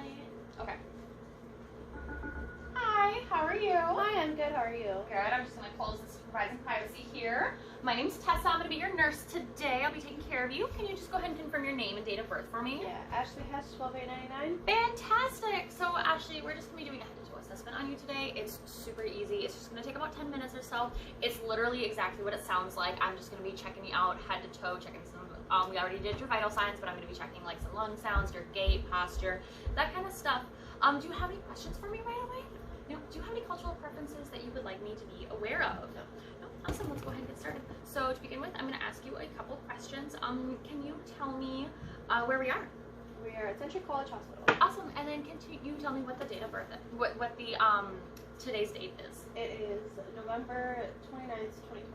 light. Okay. Hi, how are you? Hi, I'm good. How are you? Good. I'm just going to close this for providing privacy here. My name's Tessa. I'm going to be your nurse today. I'll be taking care of you. Can you just go ahead and confirm your name and date of birth for me? Yeah, Ashley Hess, 12/8/99. Fantastic. So Ashley, we're just going to be doing a head-to-toe assessment on you today. It's super easy. It's just going to take about 10 minutes or so. It's literally exactly what it sounds like. I'm just going to be checking you out head to toe, checking some, we already did your vital signs, but I'm going to be checking like some lung sounds, your gait, posture, that kind of stuff. Do you have any questions for me right away? No. Do you have any cultural preferences that you would like me to be aware of? No. No? Awesome. Let's go ahead and get started. So to begin with, I'm going to ask you a couple questions. Can you tell me where we are? We are at Century College Hospital. Awesome. And then can you tell me what the date of birth, what the today's date is? It is November 29th, 2020.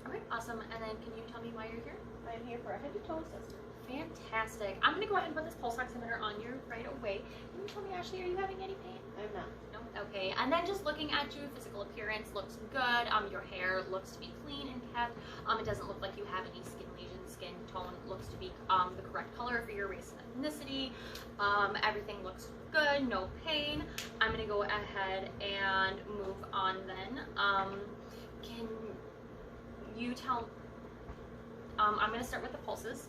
Okay. Awesome. And then can you tell me why you're here? I'm here for a head-to-toe assessment. Fantastic. I'm going to go ahead and put this pulse oximeter on you right away. Can you tell me, Ashley, are you having any pain? I'm not. No? Okay. And then just looking at you, physical appearance looks good. Your hair looks to be clean and kept. It doesn't look like you have any skin lesions. Skin tone looks to be the correct color for your race and ethnicity. Everything looks good. No pain. I'm going to go ahead and move on then. Can you tell... I'm going to start with the pulses.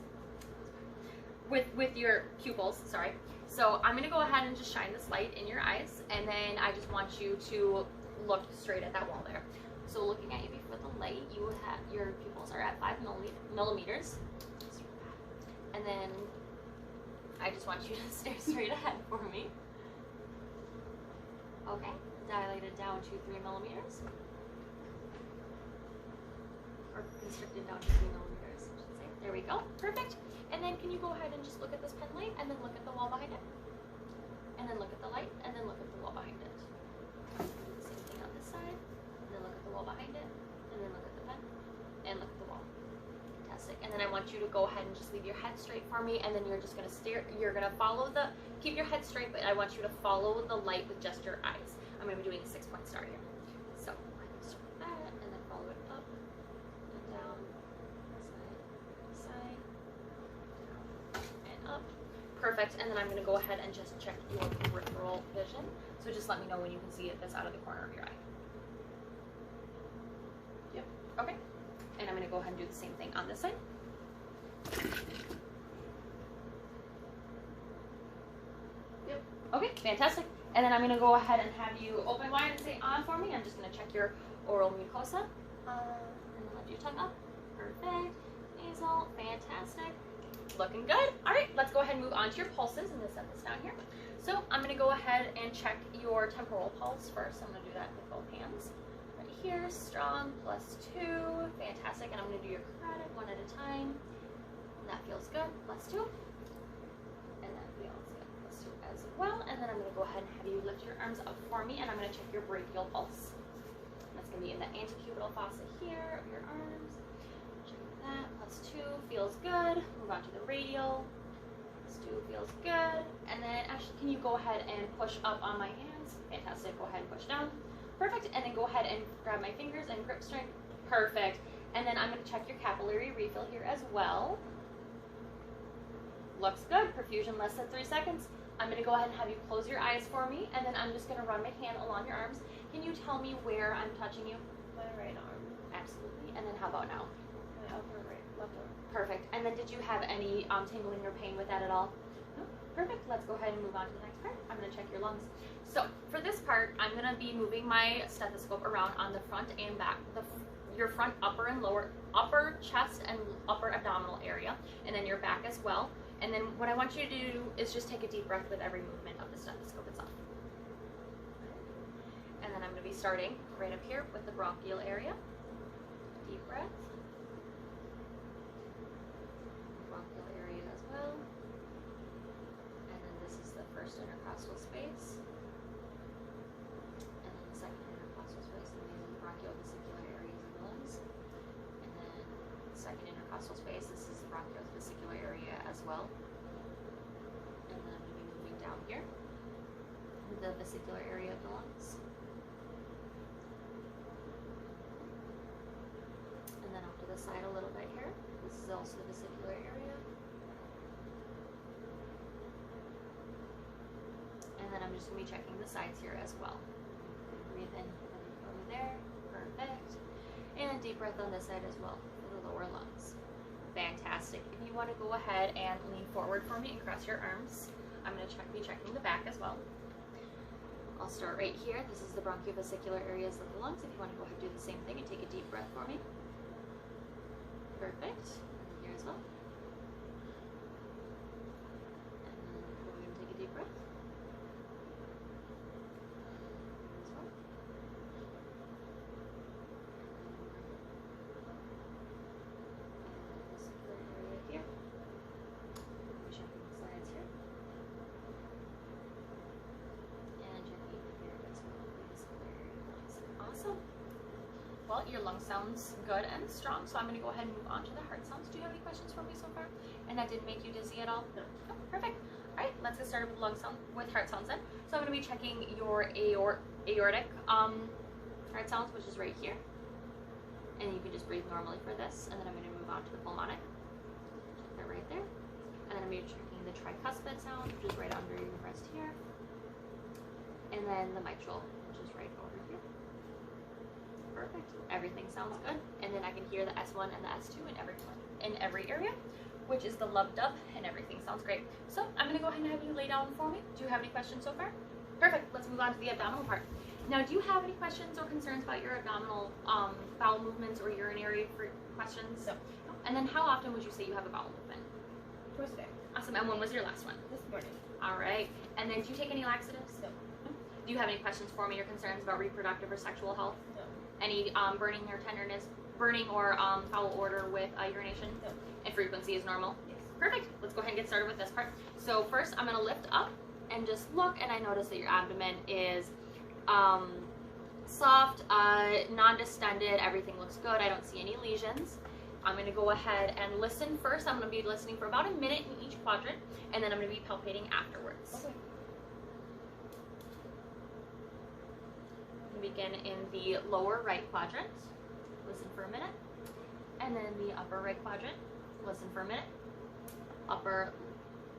With your pupils, sorry. So I'm gonna go ahead and just shine this light in your eyes, and then I just want you to look straight at that wall there. So looking at you before the light, your pupils are at 5 millimeters. And then I just want you to stare straight ahead for me. Okay, dilated down to 3 millimeters. Or constricted down to 3 millimeters, I should say. There we go, perfect. And then can you go ahead and just look at this pen light and then look at the wall behind it? And then look at the light and then look at the wall behind it. Do the same thing on this side, and then look at the wall behind it, and then look at the pen, and look at the wall. Fantastic. And then I want you to go ahead and just leave your head straight for me, and then you're just gonna keep your head straight, but I want you to follow the light with just your eyes. I'm gonna be doing a 6-point star here. So I'm gonna start with that, and then follow it up and down, side, and up. Perfect. And then I'm going to go ahead and just check your peripheral vision. So just let me know when you can see it that's out of the corner of your eye. Yep. Okay. And I'm going to go ahead and do the same thing on this side. Yep. Okay, fantastic. And then I'm going to go ahead and have you open wide and say on for me. I'm just going to check your oral mucosa. And then lift your tongue up. Perfect. Nasal. Fantastic. Looking good. All right, let's go ahead and move on to your pulses. I'm going to set this down here. So I'm going to go ahead and check your temporal pulse first. I'm going to do that with both hands. Right here, strong, +2. Fantastic. And I'm going to do your carotid one at a time. And that feels good, +2. And that feels good, +2 as well. And then I'm going to go ahead and have you lift your arms up for me, and I'm going to check your brachial pulse. That's going to be in the antecubital fossa here of your arms. That +2 feels good. Move on to the radial. +2 feels good. And then Ashley, can you go ahead and push up on my hands? Fantastic. Go ahead and push down. Perfect. And then go ahead and grab my fingers and grip strength. Perfect. And then I'm going to check your capillary refill here as well. Looks good. Perfusion less than 3 seconds. I'm going to go ahead and have you close your eyes for me, and then I'm just going to run my hand along your arms. Can you tell me where I'm touching you? My right arm. Absolutely. And then how about now? My upper right, left arm. Perfect. And then did you have any tingling or pain with that at all? No? Perfect. Let's go ahead and move on to the next part. I'm going to check your lungs. So for this part, I'm going to be moving my stethoscope around on the front and back, your front upper and lower, upper chest and upper abdominal area, and then your back as well. And then what I want you to do is just take a deep breath with every movement of the stethoscope itself. And then I'm going to be starting right up here with the bronchial area. Deep breath. Bronchial area as well. And then this is the first intercostal space. And then the second intercostal space, and these are the bronchiovesicular areas of the lungs. And then the second intercostal space, this is the bronchiovesicular area as well. And then I'm going to be moving down here, the vesicular area of the lungs. And then off to the side a little bit here. This is also the vesicular area. I'm just going to be checking the sides here as well. Breathe in over there. Perfect. And deep breath on this side as well for the lower lungs. Fantastic. If you want to go ahead and lean forward for me and cross your arms, I'm going to be checking the back as well. I'll start right here. This is the bronchiovesicular areas of the lungs. If you want to go ahead and do the same thing and take a deep breath for me. Perfect. Here as well. And then go ahead and take a deep breath. As well. And the circular area here. We're checking the sides here. And checking here as well. The circular area of the lungs. Awesome. Well, your lung sounds good and strong, so I'm going to go ahead and move on to the heart sounds. Do you have any questions for me so far? And that didn't make you dizzy at all? No. Oh, perfect. All right, let's get started with heart sounds then. So I'm going to be checking your aortic heart sounds, which is right here. And you can just breathe normally for this. And then I'm going to move on to the pulmonic. Check that right there. And then I'm going to be checking the tricuspid sound, which is right under your breast here. And then the mitral, which is right over here. Perfect. Everything sounds good. And then I can hear the S1 and the S2 in every area, which is the lub-dub, and everything sounds great. So I'm going to go ahead and have you lay down for me. Do you have any questions so far? Perfect. Let's move on to the abdominal part. Now, do you have any questions or concerns about your abdominal bowel movements or urinary questions? No. And then how often would you say you have a bowel movement? Twice a day. Awesome. And when was your last one? This morning. All right. And then do you take any laxatives? No. Do you have any questions for me or concerns about reproductive or sexual health? No. Any burning or tenderness, burning or foul odor with urination? No. And frequency is normal? Yes. Perfect. Let's go ahead and get started with this part. So first I'm going to lift up and just look, and I notice that your abdomen is soft, non-distended. Everything looks good. I don't see any lesions. I'm going to go ahead and listen first. I'm going to be listening for about a minute in each quadrant, and then I'm going to be palpating afterwards. Okay. Begin in the lower right quadrant, listen for a minute, and then the upper right quadrant, listen for a minute, upper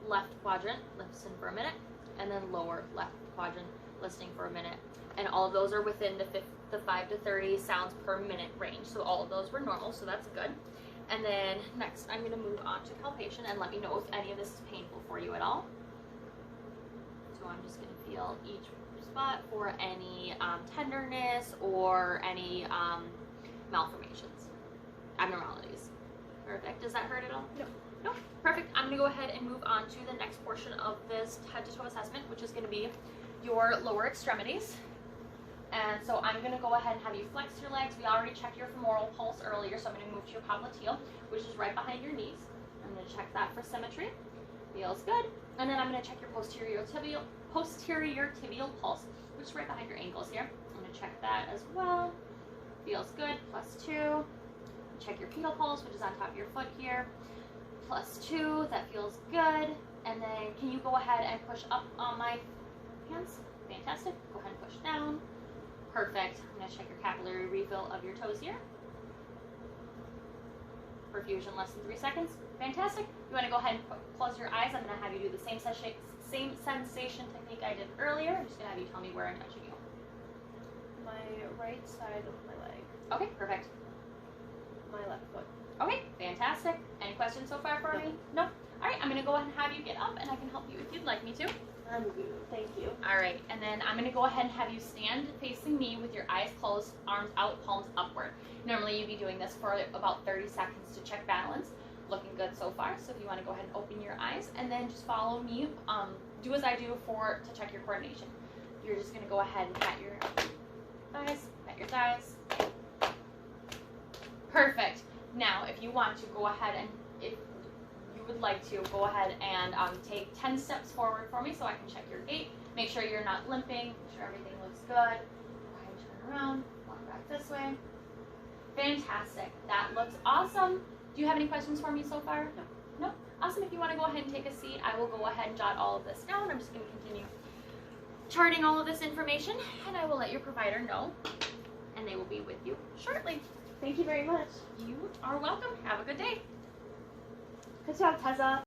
left quadrant, listen for a minute, and then lower left quadrant, listening for a minute. And all of those are within the 5 to 30 sounds per minute range, so all of those were normal, so that's good. And then next I'm going to move on to palpation, and let me know if any of this is painful for you at all. So I'm just going to feel each spot for any tenderness or any malformations, abnormalities. Perfect. Does that hurt at all? No. No. Perfect. I'm going to go ahead and move on to the next portion of this head to toe assessment, which is going to be your lower extremities. And so I'm going to go ahead and have you flex your legs. We already checked your femoral pulse earlier, so I'm going to move to your popliteal, which is right behind your knees. I'm going to check that for symmetry. Feels good. And then I'm going to check your posterior tibial pulse, which is right behind your ankles here. I'm going to check that as well. Feels good. +2. Check your pedal pulse, which is on top of your foot here. +2. That feels good. And then can you go ahead and push up on my hands? Fantastic. Go ahead and push down. Perfect. I'm going to check your capillary refill of your toes here. Perfusion less than 3 seconds. Fantastic. You want to go ahead and close your eyes. I'm going to have you do the same sensation technique I did earlier. I'm just going to have you tell me where I'm touching you. My right side of my leg. Okay, perfect. My left foot. Okay, fantastic. Any questions so far for me? No? All right, I'm going to go ahead and have you get up, and I can help you if you'd like me to. I'm good. Thank you. All right, and then I'm going to go ahead and have you stand facing me with your eyes closed, arms out, palms upward. Normally you'd be doing this for about 30 seconds to check balance. Looking good so far, so if you want to go ahead and open your eyes and then just follow me, do as I do to check your coordination. You're just going to go ahead and pat your thighs. Perfect. Now, if you want to go ahead and, if you would like to, go ahead and take 10 steps forward for me so I can check your gait. Make sure you're not limping. Make sure everything looks good. Go ahead and turn around. Walk back this way. Fantastic. That looks awesome. Do you have any questions for me so far? No. No? Awesome. If you want to go ahead and take a seat, I will go ahead and jot all of this down. I'm just going to continue charting all of this information, and I will let your provider know, and they will be with you shortly. Thank you very much. You are welcome. Have a good day. Good job, Tessa.